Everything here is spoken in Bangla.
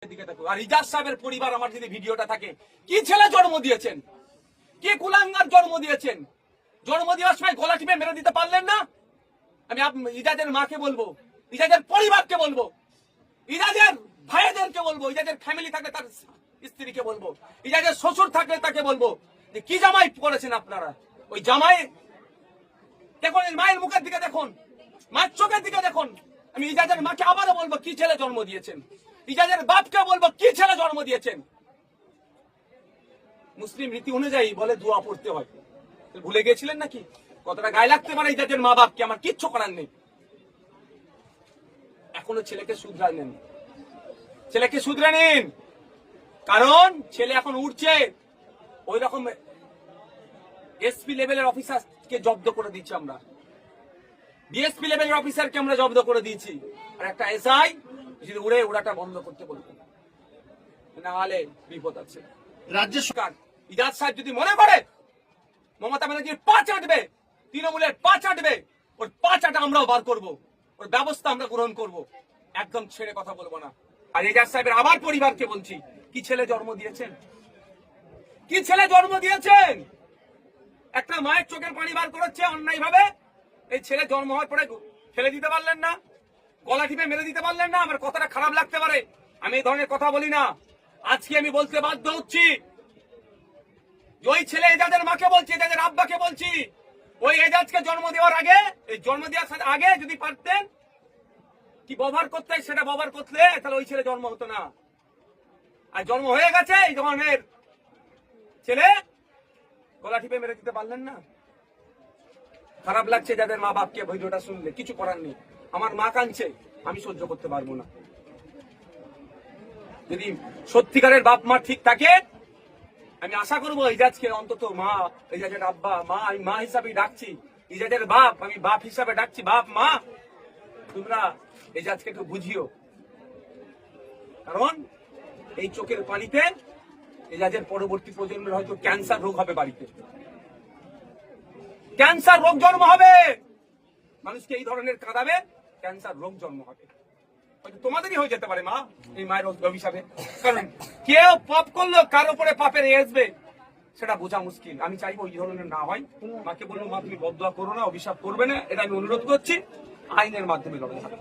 আর ইজাজ সাহেবের পরিবার আমার যদি ভিডিওটা থাকে, কি ছেলে জন্ম দিয়েছেন, কি কুলাঙ্গার জন্ম দিয়েছেন, জন্ম দেওয়ার সময় গলা টিপে মেরে দিতে পারলেন না। আমি ইজাজের মাকে বলবো, ইজাজের পরিবারকে বলবো, ইজাজের ভাইদেরকে বলবো, ইজাজের ফ্যামিলি থাকলে তার স্ত্রীকে বলবো, ইজাজের শ্বশুর থাকলে তাকে বলবো যে কি জামাই করেছেন আপনারা। ওই জামাই দেখুন, মায়ের মুখের দিকে দেখুন, মায়ের চোখের দিকে দেখুন। আমি ইজাজের মাকে আবারও বলবো কি ছেলে জন্ম দিয়েছেন, ইজাজের বাপকে বলবো কি ছেলে জন্ম দিয়েছেন। মুসলিম রীতি অনুযায়ী বলে দোয়া পড়তে হয়, ভুলে গিয়েছিলেন নাকি? কতটা গায়ে লাগতে পারে ইজাজের মা বাপকে, আমার কিচ্ছু করার নেই। এখনো ছেলেকে শুধরাই নেন, ছেলেকে শুধরে নিন, কারণ ছেলে এখন উঠছে। ওই রকম এসপি লেভেলের অফিসারকে জব্দ করে দিচ্ছি আমরা, ডিএসপি লেভেলের অফিসারকে আমরা জব্দ করে দিয়েছি। আর একটা এসআই যদি উড়াটা বন্ধ করতে বলবো, না হলে বিপদ আছে। রাজ্য সরকার ইজাজ সাহেব যদি মনে করে মমতা ব্যানার্জির পা চাটবে, তৃণমূলের পা চাটবে, ওর পা চাটা আমরাও বার করবো, ওর ব্যবস্থা আমরা গ্রহণ করব, একদম ছেড়ে কথা বলবো না। আর ইজাজ সাহেবের আমার পরিবারকে বলছি, কি ছেলে জন্ম দিয়েছেন, কি ছেলে জন্ম দিয়েছেন। একটা মায়ের চোখের পানি বার করেছে অন্যায় ভাবে, এই ছেলে জন্ম হওয়ার পরে ফেলে দিতে পারলেন না, গলা টিপে মেরে দিতে পারলেন না। আমার কথাটা খারাপ লাগতে পারে, আমি এই ধরনের কথা বলি না। আজকে আমি বলতে বাধ্য হচ্ছি, ওই ছেলে এজাজের মাকে বলছি, এজাজের আব্বাকে বলছি, ওই এজাজকে জন্ম দেওয়ার আগে, এই জন্ম দেওয়ার আগে যদি পারতেন কি ব্যবহার করতে সেটা ব্যবহার করলে, তাহলে ওই ছেলে জন্ম হতো না। আর জন্ম হয়ে গেছে, এই ধরনের ছেলে গলা টিপে মেরে দিতে পারলেন না। খারাপ লাগছে যাদের মা বাপকে ভিডিওটা শুনলে, কিছু করার নেই। আমার মা কাঁদছে, আমি সহ্য করতে পারবো না। যদি সত্যিকারের বাপ মা ঠিক থাকে, আমি আশা করবো ইজাজকে অন্তত মা, ইজাজের আব্বা, মা, আমি মা হিসাবে ডাকছি, ইজাজের বাপ আমি বাপ হিসাবে ডাকছি, বাপ মা তোমরা ইজাজকে একটু বুঝিও। কারণ এই চোখের পানিতে ইজাজের পরবর্তী প্রজন্মের হয়তো ক্যান্সার রোগ হবে, বাড়িতে ক্যান্সার রোগ জন্ম হবে, মানুষকে এই ধরনের কাঁদাবে, ক্যান্সার রোগ জন্ম হবে। হয়তো তোমাদেরই হয়ে যেতে পারে মা, এই মায়ের অভিশাপে। কারণ কেউ পাপ করলো, কার উপরে পাপের আসবে সেটা বোঝা মুশকিল। আমি চাইবো ওই ধরনের না হয়। মাকে বলবো, মা তুমি বদদোয়া করো না, অভিশাপ করবে না, এটা আমি অনুরোধ করছি। আইনের মাধ্যমে লড়াই হবে।